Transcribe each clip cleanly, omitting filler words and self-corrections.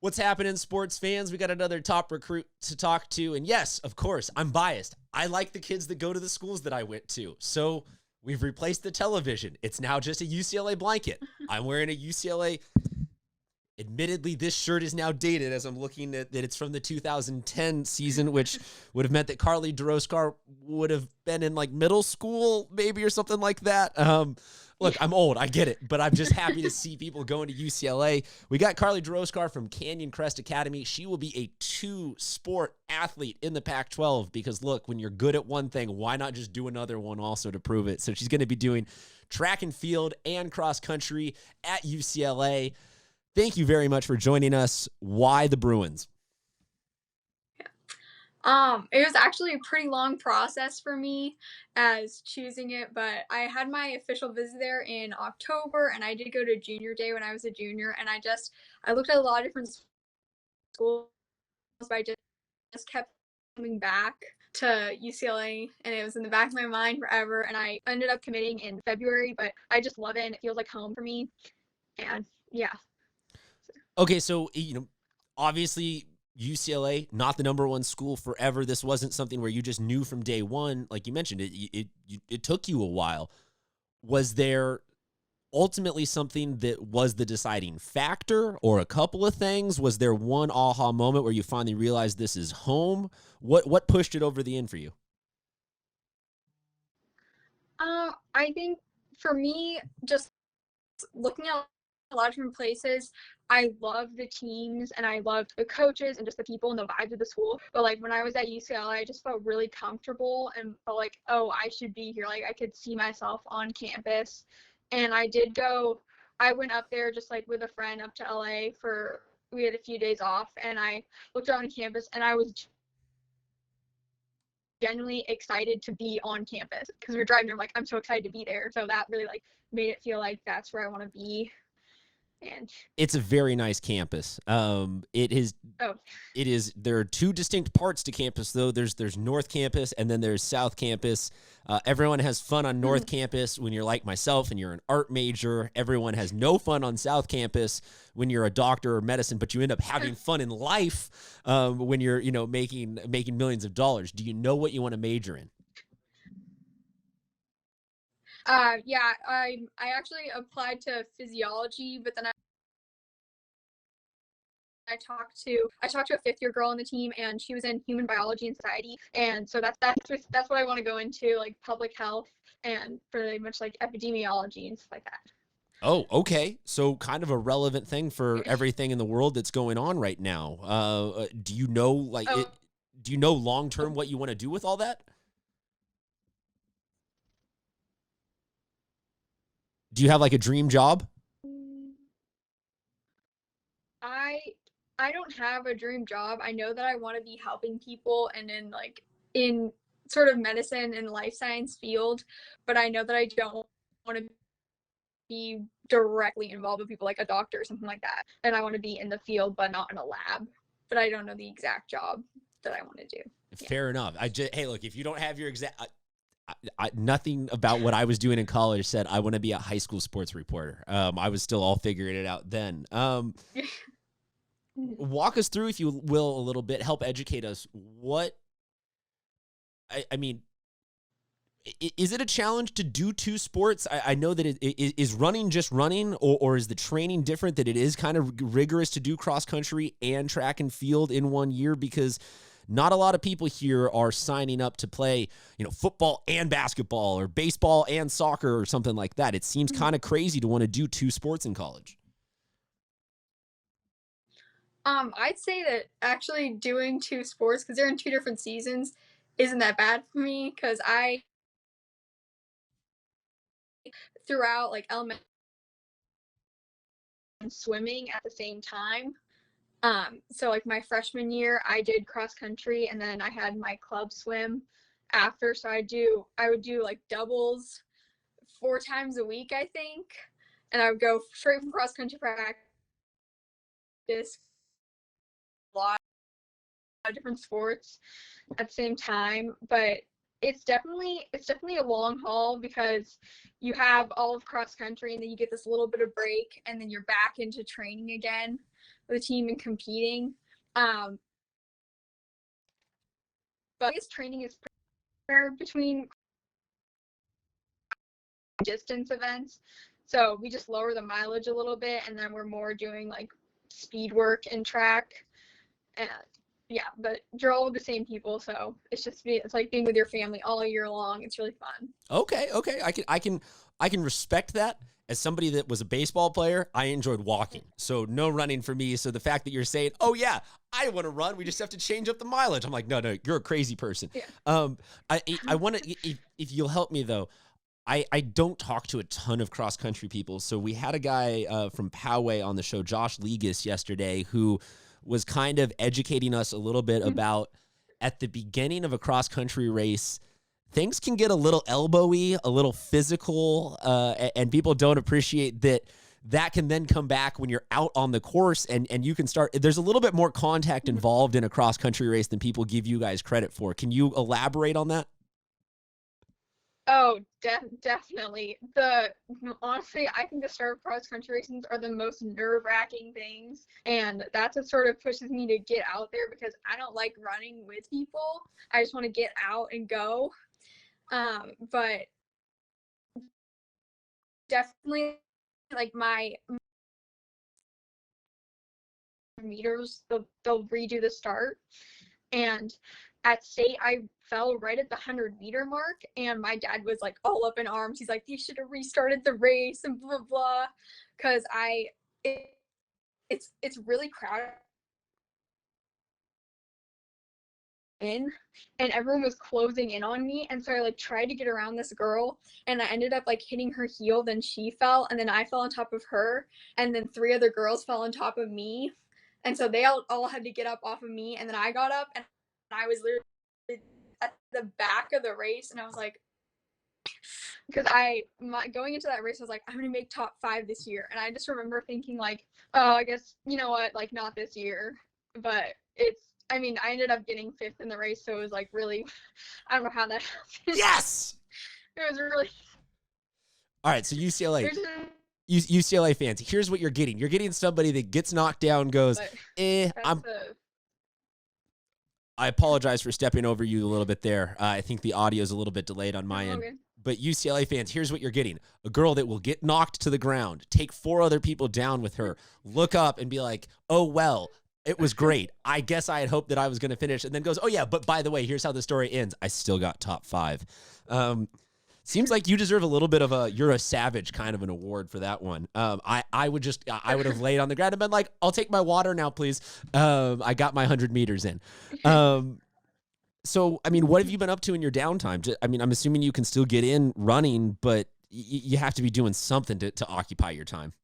What's happening, sports fans? We got another top recruit to talk to. And yes, of course, I'm biased. I like the kids that go to the schools that I went to. So we've replaced the television. It's now just a UCLA blanket. I'm wearing a UCLA. Admittedly, this shirt is now dated as I'm looking at that it's from the 2010 season, which would have meant that Carlie Dorostkar would have been in like middle school, maybe, or something like that. Look, I'm old. I get it, but I'm just happy to see people going to UCLA. We got Carlie Dorostkar from Canyon Crest Academy. She will be a two-sport athlete in the Pac-12 because, look, when you're good at one thing, why not just do another one also to prove it? So she's going to be doing track and field and cross country at UCLA. Thank you very much for joining us. Why the Bruins? It was actually a pretty long process for me as choosing it, but I had my official visit there in October, and I did go to junior day when I was a junior, and I looked at a lot of different schools, but I just kept coming back to UCLA, and it was in the back of my mind forever, and I ended up committing in February, but I just love it, and it feels like home for me, and yeah. Okay, so, obviously UCLA, not the number one school forever. This wasn't something where you just knew from day one. Like you mentioned, it took you a while. Was there ultimately something that was the deciding factor or a couple of things? Was there one aha moment where you finally realized this is home? What pushed it over the end for you? I think for me, just looking at a lot of different places, I love the teams and I love the coaches and just the people and the vibes of the school. But like when I was at UCLA, I just felt really comfortable and felt like, oh, I should be here. Like I could see myself on campus. And I went up there just like with a friend up to LA we had a few days off, and I looked around campus and I was genuinely excited to be on campus because we were driving there. I'm like, I'm so excited to be there. So that really like made it feel like that's where I want to be. And It's a very nice campus. oh, There are two distinct parts to campus, though. There's North Campus and then there's South Campus. Everyone has fun on North Campus when you're like myself and you're an art major. Everyone has no fun on South Campus when you're a doctor or medicine, but you end up having fun in life when you're making millions of dollars. Do you know what you want to major in? yeah, I actually applied to physiology, but then I talked to a fifth year girl on the team, and she was in human biology and society, and so that's what I want to go into, like public health and pretty much like epidemiology and stuff like that. Oh, okay. So kind of a relevant thing for everything in the world that's going on right now. Do you know Oh, do you know long term what you want to do with all that? Do you have like a dream job? I I don't have a dream job. I know that I want to be helping people and in sort of medicine and life science field, but I know that I don't want to be directly involved with people like a doctor or something like that. And I want to be in the field, but not in a lab. But I don't know the exact job that I want to do. Yeah. Fair enough. Hey, look, if you don't have your exact, nothing about what I was doing in college said I want to be a high school sports reporter. I was still all figuring it out then. Walk us through, if you will, a little bit. Help educate us. I mean, is it a challenge to do two sports? I know that is running just running, or is the training different, that it is kind of rigorous to do cross country and track and field in 1 year? Because not a lot of people here are signing up to play, football and basketball or baseball and soccer or something like that. It seems kind of crazy to want to do two sports in college. I'd say that actually doing two sports, because they're in two different seasons, isn't that bad for me. Because I throughout like elementary and swimming at the same time. So like my freshman year, I did cross country, and then I had my club swim after. So I would do like doubles 4 times a week, I think, and I would go straight from cross country practice, a lot of different sports at the same time. But it's definitely a long haul because you have all of cross country, and then you get this little bit of break, and then you're back into training again. the team and competing. But his training is between distance events. So we just lower the mileage a little bit, and then we're more doing like speed work and track. And yeah, but you're all with the same people, so it's like being with your family all year long. It's really fun. Okay. I can respect that. As somebody that was a baseball player, I enjoyed walking. So no running for me. So the fact that you're saying, oh yeah, I want to run, we just have to change up the mileage. I'm like, no, you're a crazy person. Yeah. I want to, if you'll help me though, I don't talk to a ton of cross country people. So we had a guy from Poway on the show, Josh Legas, yesterday, who was kind of educating us a little bit about at the beginning of a cross country race, things can get a little elbowy, a little physical, and people don't appreciate that. That can then come back when you're out on the course and you can start. There's a little bit more contact involved in a cross country race than people give you guys credit for. Can you elaborate on that? Oh, definitely. Honestly, I think the start of cross country races are the most nerve-wracking things, and that's what sort of pushes me to get out there because I don't like running with people. I just want to get out and go. But definitely, like my meters, they'll redo the start, and at state I fell right at the 100-meter mark, and my dad was like all up in arms. He's like, "You should have restarted the race," and blah blah, because it's really crowded in, and everyone was closing in on me, and so I like tried to get around this girl, and I ended up like hitting her heel. Then she fell, and then I fell on top of her, and then 3 other girls fell on top of me, and so they all had to get up off of me, and then I got up, and I was literally at the back of the race, and I was like, because going into that race, I was like, I'm gonna make top 5 this year, and I just remember thinking like, oh, I guess you know what, like not this year, but I mean, I ended up getting 5th in the race, so it was like really, I don't know how that happened. Yes. It was really. All right, so UCLA fans, here's what you're getting. You're getting somebody that gets knocked down, goes, I apologize for stepping over you a little bit there. I think the audio is a little bit delayed on my end. But UCLA fans, here's what you're getting. A girl that will get knocked to the ground, take 4 other people down with her, look up and be like, oh, well, it was great. I guess I had hoped that I was going to finish. And then goes, oh, yeah, but by the way, here's how the story ends. I still got top 5. Seems like you deserve a little bit of you're a savage kind of an award for that one. I would have laid on the ground and been like, I'll take my water now, please. I got my 100 meters in. So, I mean, what have you been up to in your downtime? I mean, I'm assuming you can still get in running, but you have to be doing something to occupy your time.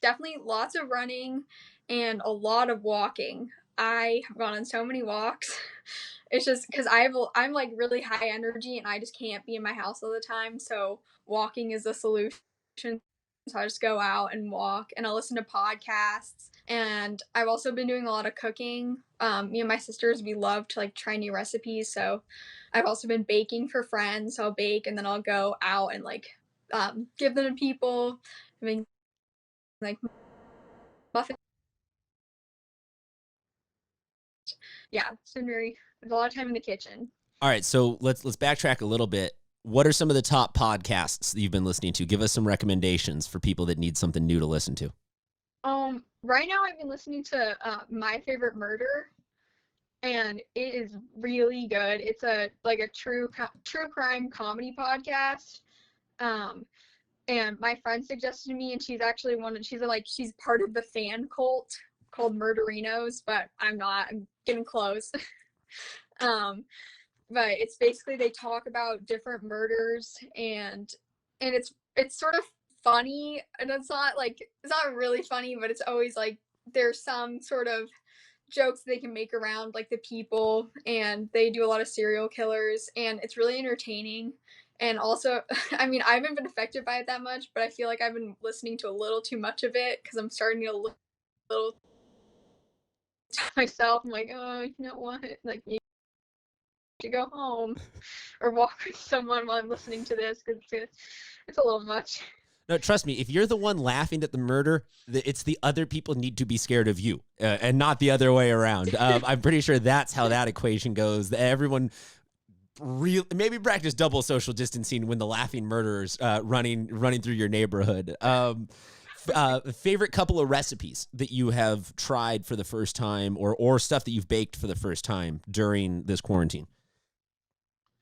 Definitely lots of running and a lot of walking. I have gone on so many walks. It's just because I'm like really high energy and I just can't be in my house all the time. So walking is a solution. So I just go out and walk, and I'll listen to podcasts. And I've also been doing a lot of cooking. Me and my sisters, we love to like try new recipes. So I've also been baking for friends. So I'll bake and then I'll go out and like give them to people. I mean, like muffins. Yeah, it's been there's a lot of time in the kitchen. All right, so let's backtrack a little bit. What are some of the top podcasts that you've been listening to? Give us some recommendations for people that need something new to listen to. Right now I've been listening to My Favorite Murder, and it is really good. It's a true crime comedy podcast. And my friend suggested to me, and she's actually she's part of the fan cult called Murderinos, but I'm not. I'm getting close. But it's basically they talk about different murders, and it's sort of funny, and it's not really funny, but it's always like there's some sort of jokes they can make around like the people, and they do a lot of serial killers, and it's really entertaining. And also, I mean, I haven't been affected by it that much, but I feel like I've been listening to a little too much of it because I'm starting to get a little to myself. I'm like, oh, you know what? Like, you should go home or walk with someone while I'm listening to this because it's a little much. No, trust me, if you're the one laughing at the murder, it's the other people need to be scared of you and not the other way around. I'm pretty sure that's how that equation goes. Everyone maybe practice double social distancing when the laughing murderers running through your neighborhood. Favorite couple of recipes that you have tried for the first time or stuff that you've baked for the first time during this quarantine?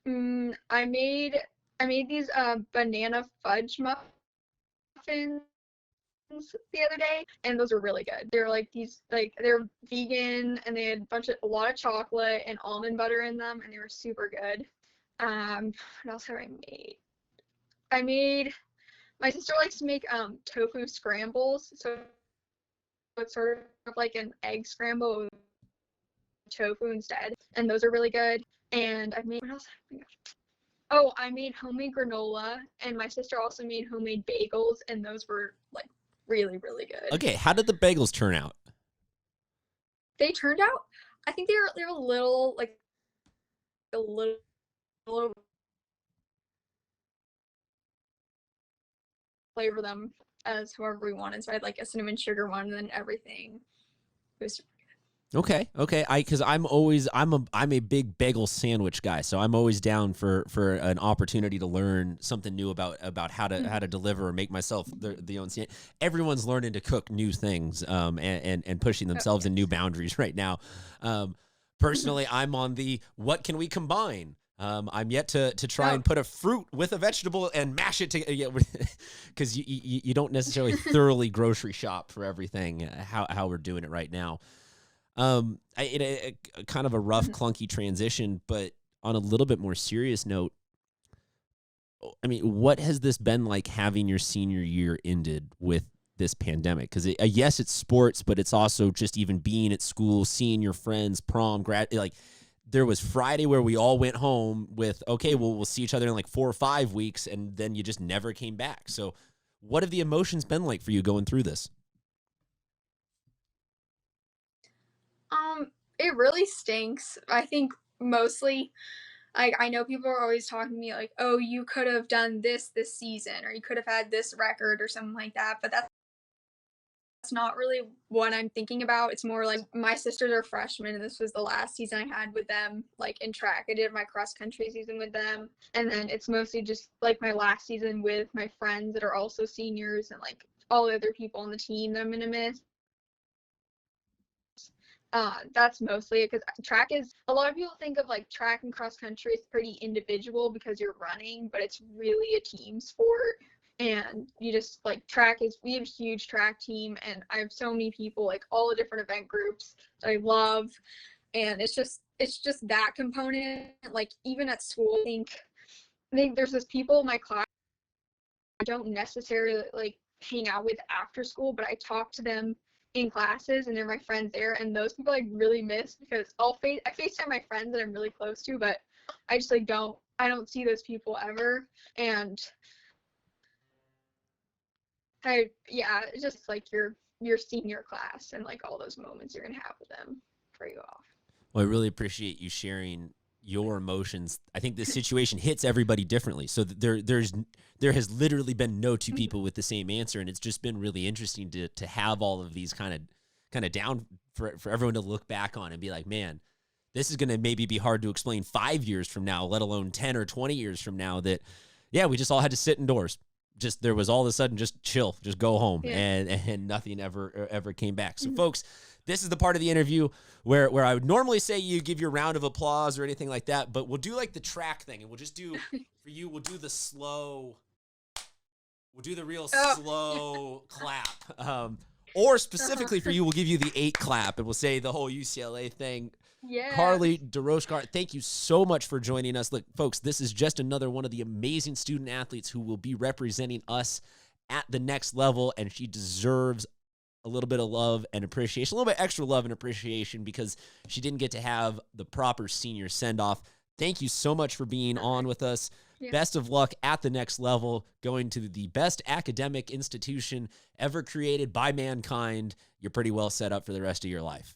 I made these banana fudge muffins the other day, and those were really good. They're like these, like they're vegan, and they had a lot of chocolate and almond butter in them, and they were super good. What else have I made? I made My sister likes to make tofu scrambles, so it's sort of like an egg scramble with tofu instead, and those are really good. And I've made, what else? Oh, I made homemade granola, and my sister also made homemade bagels, and those were like really, really good. Okay, how did the bagels turn out? They turned out, I think they were a little a little flavor them as however we wanted. So I had like a cinnamon sugar one, and then everything. It was Okay. Because I'm a big bagel sandwich guy, so I'm always down for an opportunity to learn something new about how to deliver or make myself the own sandwich. Everyone's learning to cook new things, and pushing themselves in new boundaries right now. Personally, I'm on the what can we combine. I'm yet to try and put a fruit with a vegetable and mash it together, because you don't necessarily thoroughly grocery shop for everything. How we're doing it right now. Kind of a rough, clunky transition, but on a little bit more serious note, I mean, what has this been like having your senior year ended with this pandemic? Because yes, it's sports, but it's also just even being at school, seeing your friends, prom, like there was Friday where we all went home with, okay, well, we'll see each other in like 4 or 5 weeks, and then you just never came back. So what have the emotions been like for you going through this? It really stinks. I think mostly, like, I know people are always talking to me like, oh, you could have done this season, or you could have had this record or something like that, but that's not really what I'm thinking about. It's more like my sisters are freshmen, and this was the last season I had with them, like in track. I did my cross country season with them, and then it's mostly just like my last season with my friends that are also seniors, and like all the other people on the team that I'm gonna miss. That's mostly it, because track is, a lot of people think of like track and cross country is pretty individual because you're running, but it's really a team sport. And you just like, we have a huge track team, and I have so many people, like all the different event groups that I love. And it's just that component. Like even at school, I think there's this people in my class I don't necessarily like hang out with after school, but I talk to them in classes, and they're my friends there, and those people I really miss, because I FaceTime my friends that I'm really close to, but I just like I don't see those people ever. And it's just like your senior class, and like all those moments you're gonna have with them before you go off. Well, I really appreciate you sharing your emotions. I think this situation hits everybody differently. So there has literally been no two people with the same answer, and it's just been really interesting to have all of these kind of down for everyone to look back on and be like, man, this is going to maybe be hard to explain 5 years from now, let alone 10 or 20 years from now, that yeah, we just all had to sit indoors. Just there was all of a sudden just chill, just go home, and nothing ever came back. So folks, this is the part of the interview where I would normally say you give your round of applause or anything like that, but we'll do like the track thing, and we'll just do for you. We'll do the real slow clap. Or specifically for you, we'll give you the 8 clap, and we'll say the whole UCLA thing. Yeah. Carlie Dorostkar, thank you so much for joining us. Look, folks, this is just another one of the amazing student athletes who will be representing us at the next level, and she deserves a little bit of love and appreciation, a little bit extra love and appreciation, because she didn't get to have the proper senior send-off. Thank you so much for being on with us. Yeah. Best of luck at the next level, going to the best academic institution ever created by mankind. You're pretty well set up for the rest of your life.